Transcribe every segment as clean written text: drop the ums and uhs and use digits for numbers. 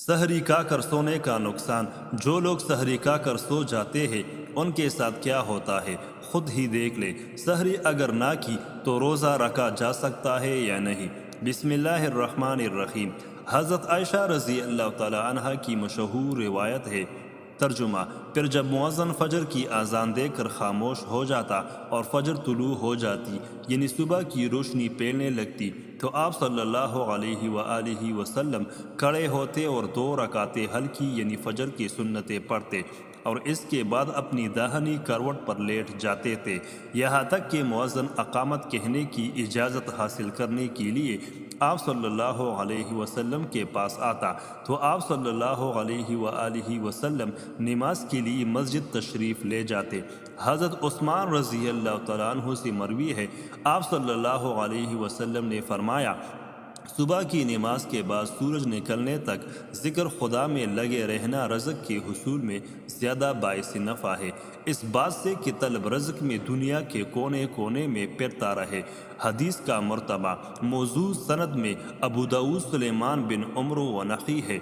سحری کھا کر سونے کا نقصان۔ جو لوگ سحری کھا کر سو جاتے ہیں ان کے ساتھ کیا ہوتا ہے خود ہی دیکھ لے۔ سحری اگر نہ کی تو روزہ رکھا جا سکتا ہے یا نہیں؟ بسم اللہ الرحمن الرحیم۔ حضرت عائشہ رضی اللہ تعالی عنہ کی مشہور روایت ہے، ترجمہ: پھر جب مؤذن فجر کی اذان دے کر خاموش ہو جاتا اور فجر طلوع ہو جاتی، یعنی صبح کی روشنی پھیلنے لگتی، تو آپ صلی اللہ علیہ وآلہ وسلم کھڑے ہوتے اور 2 رکعتیں ہلکی یعنی فجر کی سنتیں پڑھتے اور اس کے بعد اپنی داہنی کروٹ پر لیٹ جاتے تھے، یہاں تک کہ مؤذن اقامت کہنے کی اجازت حاصل کرنے کے لیے آپ صلی اللہ علیہ وسلم کے پاس آتا تو آپ صلی اللہ علیہ وآلہ وسلم نماز کے لیے مسجد تشریف لے جاتے۔ حضرت عثمان رضی اللہ تعالیٰ عنہ سے مروی ہے، آپ صلی اللہ علیہ وسلم نے فرمایا، صبح کی نماز کے بعد سورج نکلنے تک ذکر خدا میں لگے رہنا رزق کے حصول میں زیادہ باعث نفع ہے، اس بات سے کہ طلب رزق میں دنیا کے کونے کونے میں پھرتا رہے۔ حدیث کا مرتبہ موضوع سند میں ابو داؤد سلیمان بن عمرو ونقی ہے۔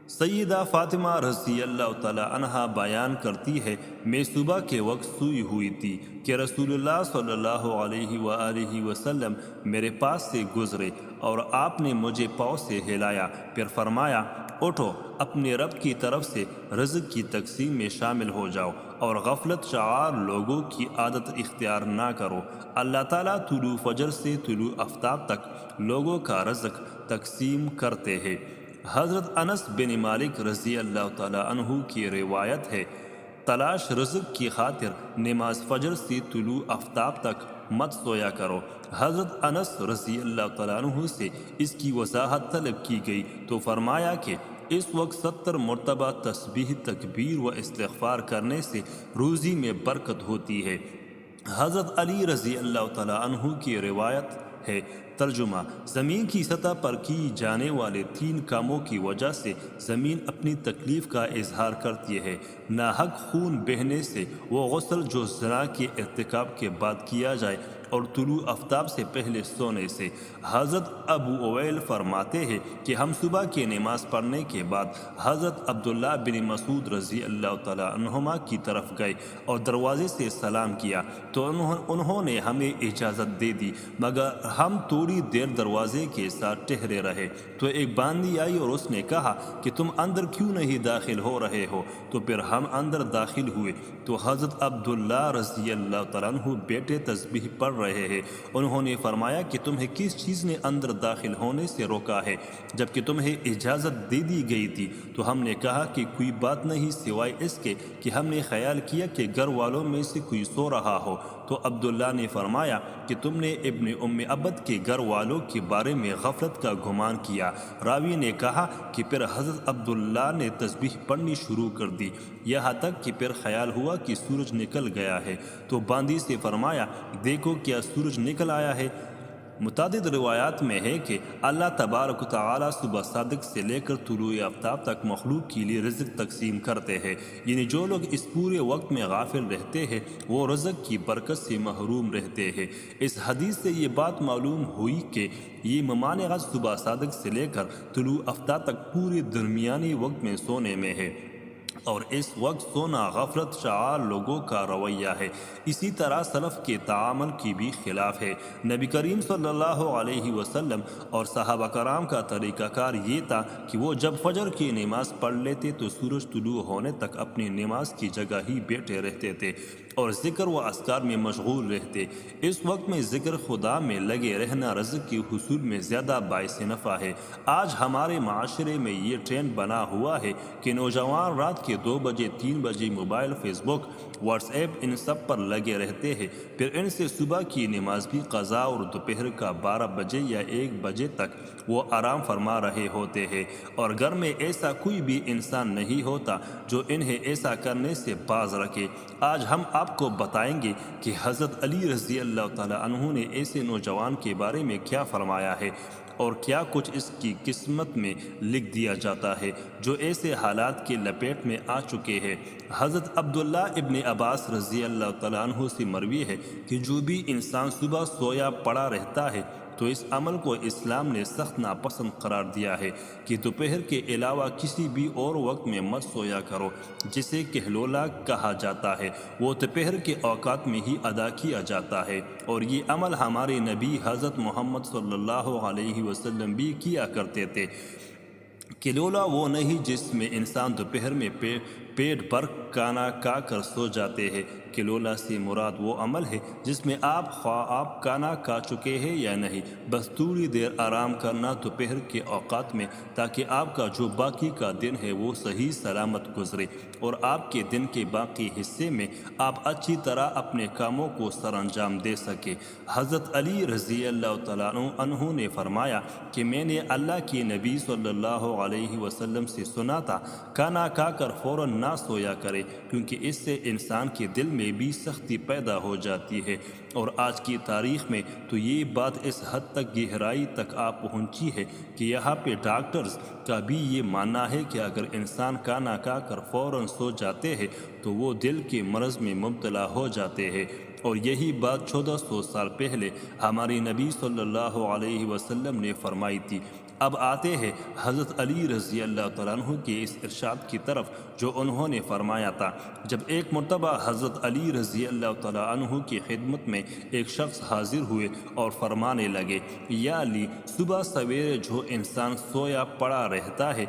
سیدہ فاطمہ رضی اللہ تعالی عنہا بیان کرتی ہے، میں صبح کے وقت سوئی ہوئی تھی کہ رسول اللہ صلی اللہ علیہ وآلہ وسلم میرے پاس سے گزرے اور آپ نے مجھے پاؤں سے ہلایا، پھر فرمایا، اٹھو، اپنے رب کی طرف سے رزق کی تقسیم میں شامل ہو جاؤ اور غفلت شعار لوگوں کی عادت اختیار نہ کرو۔ اللہ تعالیٰ طلوع فجر سے طلوع آفتاب تک لوگوں کا رزق تقسیم کرتے ہیں۔ حضرت انس بن مالک رضی اللہ تعالی عنہ کی روایت ہے، تلاش رزق کی خاطر نماز فجر سے طلوع آفتاب تک مت سویا کرو۔ حضرت انس رضی اللہ تعالی عنہ سے اس کی وضاحت طلب کی گئی تو فرمایا کہ اس وقت 70 مرتبہ تسبیح، تکبیر و استغفار کرنے سے روزی میں برکت ہوتی ہے۔ حضرت علی رضی اللہ تعالی عنہ کی روایت ہے، ترجمہ: زمین کی سطح پر کی جانے والے 3 کاموں کی وجہ سے زمین اپنی تکلیف کا اظہار کرتی ہے۔ ناحق خون بہنے سے، وہ غسل جو زنا کے ارتکاب کے بعد کیا جائے، اور طلوع آفتاب سے پہلے سونے سے۔ حضرت ابو اویل فرماتے ہیں کہ ہم صبح کی نماز پڑھنے کے بعد حضرت عبداللہ بن مسعود رضی اللہ تعالی عنہما کی طرف گئے اور دروازے سے سلام کیا تو انہوں نے ہمیں اجازت دے دی، مگر ہم تھوڑی دیر دروازے کے ساتھ ٹھہرے رہے تو ایک باندی آئی اور اس نے کہا کہ تم اندر کیوں نہیں داخل ہو رہے ہو؟ تو پھر ہم اندر داخل ہوئے تو حضرت عبداللہ رضی اللہ تعالیٰ عنہ بیٹے تسبیح پڑھ رہے ہیں۔ انہوں نے فرمایا کہ تمہیں کس چیز نے اندر داخل ہونے سے روکا ہے جبکہ تمہیں اجازت دے دی گئی تھی؟ تو ہم نے کہا کہ کوئی بات نہیں سوائے اس کے کہ ہم نے خیال کیا کہ گھر والوں میں سے کوئی سو رہا ہو۔ تو عبداللہ نے فرمایا کہ تم نے ابن ام عبد کے گھر والوں کے بارے میں غفلت کا گمان کیا۔ راوی نے کہا کہ پھر حضرت عبداللہ نے تسبیح پڑھنی شروع کر دی، یہاں تک کہ پھر خیال ہوا کہ سورج نکل گیا ہے، تو باندی سے فرمایا، دیکھو کیا سورج نکل آیا ہے؟ متعدد روایات میں ہے کہ اللہ تبارک و تعالیٰ صبح صادق سے لے کر طلوع آفتاب تک مخلوق کے لیے رزق تقسیم کرتے ہیں، یعنی جو لوگ اس پورے وقت میں غافل رہتے ہیں وہ رزق کی برکت سے محروم رہتے ہیں۔ اس حدیث سے یہ بات معلوم ہوئی کہ یہ ممانعت صبح صادق سے لے کر طلوع آفتاب تک پورے درمیانی وقت میں سونے میں ہے، اور اس وقت سونا غفلت شعار لوگوں کا رویہ ہے۔ اسی طرح سلف کے تعامل کی بھی خلاف ہے۔ نبی کریم صلی اللہ علیہ وسلم اور صحابہ کرام کا طریقہ کار یہ تھا کہ وہ جب فجر کی نماز پڑھ لیتے تو سورج طلوع ہونے تک اپنی نماز کی جگہ ہی بیٹھے رہتے تھے اور ذکر و اذکار میں مشغول رہتے۔ اس وقت میں ذکر خدا میں لگے رہنا رزق کے حصول میں زیادہ باعث نفع ہے۔ آج ہمارے معاشرے میں یہ ٹرینڈ بنا ہوا ہے کہ نوجوان رات کے 2 بجے 3 بجے موبائل، فیس بک، واٹس ایپ ان سب پر لگے رہتے ہیں، پھر ان سے صبح کی نماز بھی قضا اور دوپہر کا 12 بجے یا 1 بجے تک وہ آرام فرما رہے ہوتے ہیں، اور گھر میں ایسا کوئی بھی انسان نہیں ہوتا جو انہیں ایسا کرنے سے باز رکھے۔ آج ہم آپ کو بتائیں گے کہ حضرت علی رضی اللہ تعالی عنہ نے ایسے نوجوان کے بارے میں کیا فرمایا ہے اور کیا کچھ اس کی قسمت میں لکھ دیا جاتا ہے جو ایسے حالات کے لپیٹ میں آ چکے ہیں۔ حضرت عبداللہ ابن عباس رضی اللہ تعالیٰ عنہ سے مروی ہے کہ جو بھی انسان صبح سویا پڑا رہتا ہے تو اس عمل کو اسلام نے سخت ناپسند قرار دیا ہے کہ دوپہر کے علاوہ کسی بھی اور وقت میں مت سویا کرو۔ جسے کہلولا کہا جاتا ہے وہ دوپہر کے اوقات میں ہی ادا کیا جاتا ہے، اور یہ عمل ہمارے نبی حضرت محمد صلی اللہ علیہ وسلم بھی کیا کرتے تھے۔ کلولا وہ نہیں جس میں انسان دوپہر میں پیٹ بھر کھانا کھا کر سو جاتے ہیں۔ کلولا سے مراد وہ عمل ہے جس میں آپ کھانا کھا چکے ہیں یا نہیں، بس تھوڑی دیر آرام کرنا دوپہر کے اوقات میں، تاکہ آپ کا جو باقی کا دن ہے وہ صحیح سلامت گزرے، اور آپ کے دن کے باقی حصے میں آپ اچھی طرح اپنے کاموں کو سر انجام دے سکیں۔ حضرت علی رضی اللہ تعالیٰ عنہ نے فرمایا کہ میں نے اللہ کے نبی صلی اللہ علیہ وسلم سے سنا تھا، کھانا کھا کر فوراً نہ سویا کرے، کیونکہ اس سے انسان کے دل میں بھی سختی پیدا ہو جاتی ہے۔ اور آج کی تاریخ میں تو یہ بات اس حد تک گہرائی تک پہنچی ہے کہ یہاں پہ ڈاکٹرز کا بھی یہ ماننا ہے کہ اگر انسان کھانا کھا کر فوراً سو جاتے ہیں تو وہ دل کے مرض میں مبتلا ہو جاتے ہیں، اور یہی بات 1400 سال پہلے ہمارے نبی صلی اللہ علیہ وسلم نے فرمائی تھی۔ اب آتے ہیں حضرت علی رضی اللہ تعالیٰ عنہ کے اس ارشاد کی طرف جو انہوں نے فرمایا تھا۔ جب ایک مرتبہ حضرت علی رضی اللہ تعالیٰ عنہ کی خدمت میں ایک شخص حاضر ہوئے اور فرمانے لگے، یا علی، صبح سویرے جو انسان سویا پڑا رہتا ہے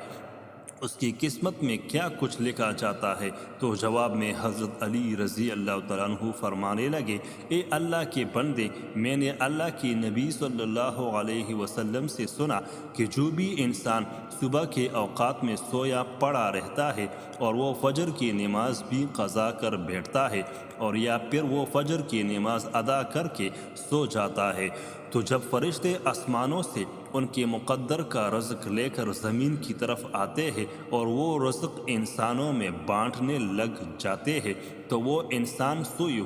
اس کی قسمت میں کیا کچھ لکھا جاتا ہے؟ تو جواب میں حضرت علی رضی اللہ تعالیٰ عنہ فرمانے لگے، اے اللہ کے بندے، میں نے اللہ کی نبی صلی اللہ علیہ وسلم سے سنا کہ جو بھی انسان صبح کے اوقات میں سویا پڑا رہتا ہے اور وہ فجر کی نماز بھی قضا کر بیٹھتا ہے، اور یا پھر وہ فجر کی نماز ادا کر کے سو جاتا ہے، تو جب فرشتے آسمانوں سے ان کے مقدر کا رزق لے کر زمین کی طرف آتے ہیں اور وہ رزق انسانوں میں بانٹنے لگ جاتے ہیں تو وہ انسان سوئے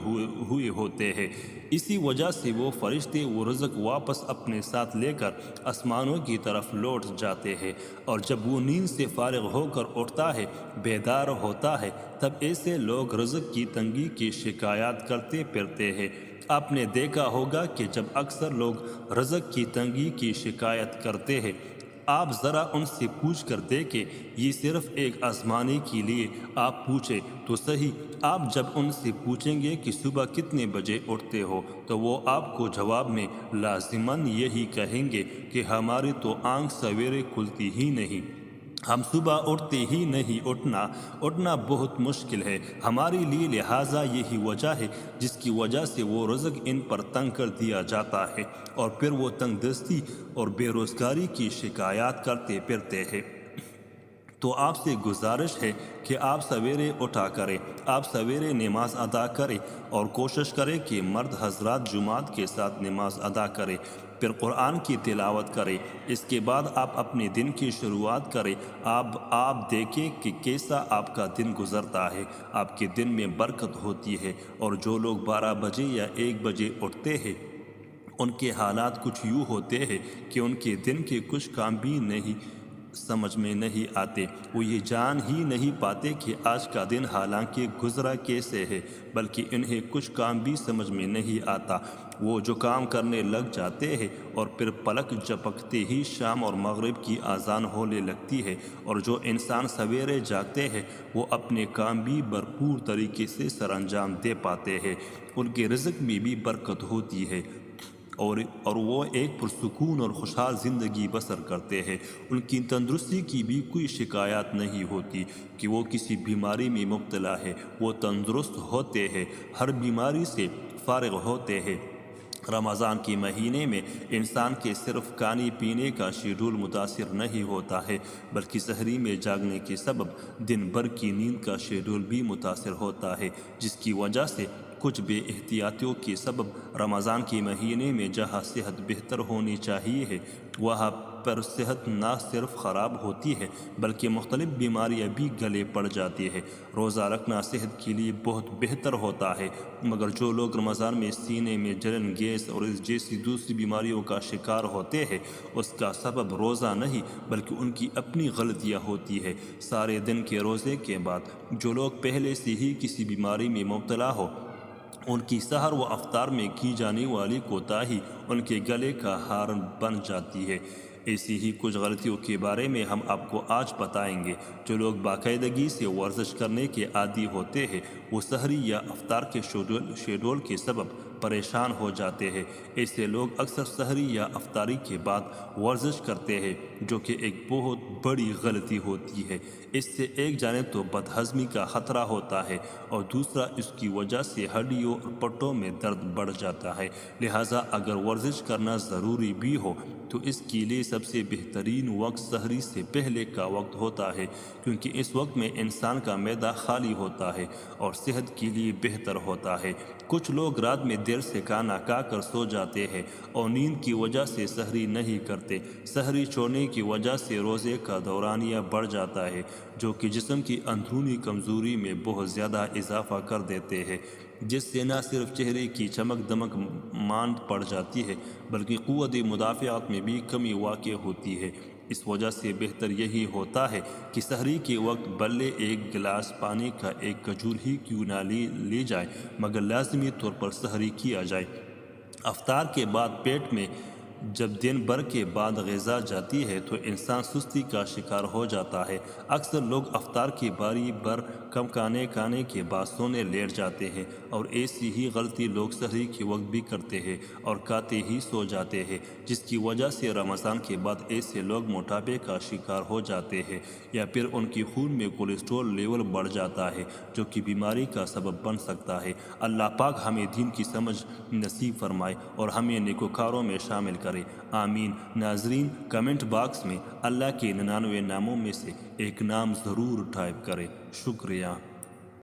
ہوئے ہوتے ہیں۔ اسی وجہ سے وہ فرشتے وہ رزق واپس اپنے ساتھ لے کر آسمانوں کی طرف لوٹ جاتے ہیں، اور جب وہ نیند سے فارغ ہو کر اٹھتا ہے، بیدار ہوتا ہے، تب ایسے لوگ رزق کی تنگی کی شکایات کرتے پھرتے ہیں۔ آپ نے دیکھا ہوگا کہ جب اکثر لوگ رزق کی تنگی کی شکایت کرتے ہیں، آپ ذرا ان سے پوچھ کر دیکھیں، یہ صرف ایک آزمانے کے لیے آپ پوچھیں تو صحیح، آپ جب ان سے پوچھیں گے کہ صبح کتنے بجے اٹھتے ہو تو وہ آپ کو جواب میں لازماً یہی کہیں گے کہ ہماری تو آنکھ سویرے کھلتی ہی نہیں، ہم صبح اٹھتے ہی نہیں، اٹھنا بہت مشکل ہے ہمارے لیے، لہٰذا یہی وجہ ہے جس کی وجہ سے وہ رزق ان پر تنگ کر دیا جاتا ہے، اور پھر وہ تنگ دستی اور بے روزگاری کی شکایات کرتے پھرتے ہیں۔ تو آپ سے گزارش ہے کہ آپ سویرے اٹھا کریں، آپ سویرے نماز ادا کریں، اور کوشش کریں کہ مرد حضرات جماعت کے ساتھ نماز ادا کریں، پھر قرآن کی تلاوت کریں، اس کے بعد آپ اپنے دن کی شروعات کریں۔ آپ دیکھیں کہ کیسا آپ کا دن گزرتا ہے، آپ کے دن میں برکت ہوتی ہے، اور جو لوگ 12 بجے یا 1 بجے اٹھتے ہیں ان کے حالات کچھ یوں ہوتے ہیں کہ ان کے دن کے کچھ کام بھی نہیں سمجھ میں نہیں آتے، وہ یہ جان ہی نہیں پاتے کہ آج کا دن حالانکہ گزرا کیسے ہے، بلکہ انہیں کچھ کام بھی سمجھ میں نہیں آتا، وہ جو کام کرنے لگ جاتے ہیں اور پھر پلک جھپکتے ہی شام اور مغرب کی اذان ہونے لگتی ہے، اور جو انسان سویرے جاگتے ہیں وہ اپنے کام بھی بھرپور طریقے سے سر انجام دے پاتے ہیں، ان کے رزق میں بھی برکت ہوتی ہے، اور وہ ایک پرسکون اور خوشحال زندگی بسر کرتے ہیں، ان کی تندرستی کی بھی کوئی شکایات نہیں ہوتی کہ وہ کسی بیماری میں مبتلا ہے، وہ تندرست ہوتے ہیں، ہر بیماری سے فارغ ہوتے ہیں۔ رمضان کے مہینے میں انسان کے صرف کھانے پینے کا شیڈول متاثر نہیں ہوتا ہے، بلکہ سحری میں جاگنے کے سبب دن بھر کی نیند کا شیڈول بھی متاثر ہوتا ہے، جس کی وجہ سے کچھ بے احتیاطیوں کے سبب رمضان کے مہینے میں جہاں صحت بہتر ہونی چاہیے ہے وہاں پر صحت نہ صرف خراب ہوتی ہے بلکہ مختلف بیماریاں بھی گلے پڑ جاتی ہے۔ روزہ رکھنا صحت کے لیے بہت بہتر ہوتا ہے، مگر جو لوگ رمضان میں سینے میں جلن، گیس اور اس جیسی دوسری بیماریوں کا شکار ہوتے ہیں اس کا سبب روزہ نہیں بلکہ ان کی اپنی غلطیاں ہوتی ہے۔ سارے دن کے روزے کے بعد جو لوگ پہلے سے ہی کسی بیماری میں مبتلا ہو ان کی سحر و افطار میں کی جانے والی کوتاہی ان کے گلے کا ہار بن جاتی ہے۔ ایسی ہی کچھ غلطیوں کے بارے میں ہم آپ کو آج بتائیں گے۔ جو لوگ باقاعدگی سے ورزش کرنے کے عادی ہوتے ہیں وہ سحری یا افطار کے شیڈول کے سبب پریشان ہو جاتے ہیں۔ ایسے لوگ اکثر سحری یا افطاری کے بعد ورزش کرتے ہیں، جو کہ ایک بہت بڑی غلطی ہوتی ہے۔ اس سے ایک جانب تو بد ہضمی کا خطرہ ہوتا ہے اور دوسرا اس کی وجہ سے ہڈیوں اور پٹوں میں درد بڑھ جاتا ہے۔ لہٰذا اگر ورزش کرنا ضروری بھی ہو تو اس کے لیے سب سے بہترین وقت سحری سے پہلے کا وقت ہوتا ہے، کیونکہ اس وقت میں انسان کا معدہ خالی ہوتا ہے اور صحت کے لیے بہتر ہوتا ہے۔ کچھ لوگ رات میں دیر سے کھانا کھا کر سو جاتے ہیں اور نیند کی وجہ سے سحری نہیں کرتے۔ سحری چھوڑنے کی وجہ سے روزے کا دورانیہ بڑھ جاتا ہے، جو کہ جسم کی اندرونی کمزوری میں بہت زیادہ اضافہ کر دیتے ہیں، جس سے نہ صرف چہرے کی چمک دمک ماند پڑ جاتی ہے بلکہ قوت مدافعت میں بھی کمی واقع ہوتی ہے۔ اس وجہ سے بہتر یہی ہوتا ہے کہ سحری کے وقت بلے ایک گلاس پانی کا ایک کھجور ہی کیوں نہ لی جائے مگر لازمی طور پر سحری کیا جائے۔ افطار کے بعد پیٹ میں جب دن بھر کے بعد غذا جاتی ہے تو انسان سستی کا شکار ہو جاتا ہے۔ اکثر لوگ افطار کی باری بھر کم کھانے کے بعد سونے لیٹ جاتے ہیں اور ایسی ہی غلطی لوگ سحری کے وقت بھی کرتے ہیں اور کھاتے ہی سو جاتے ہیں، جس کی وجہ سے رمضان کے بعد ایسے لوگ موٹاپے کا شکار ہو جاتے ہیں یا پھر ان کی خون میں کولیسٹرول لیول بڑھ جاتا ہے، جو کہ بیماری کا سبب بن سکتا ہے۔ اللہ پاک ہمیں دین کی سمجھ نصیب فرمائے اور ہمیں نیکوکاروں میں شامل کرے، آمین۔ ناظرین، کمنٹ باکس میں اللہ کے 99 ناموں میں سے ایک نام ضرور ٹائپ کریں۔ شکریہ۔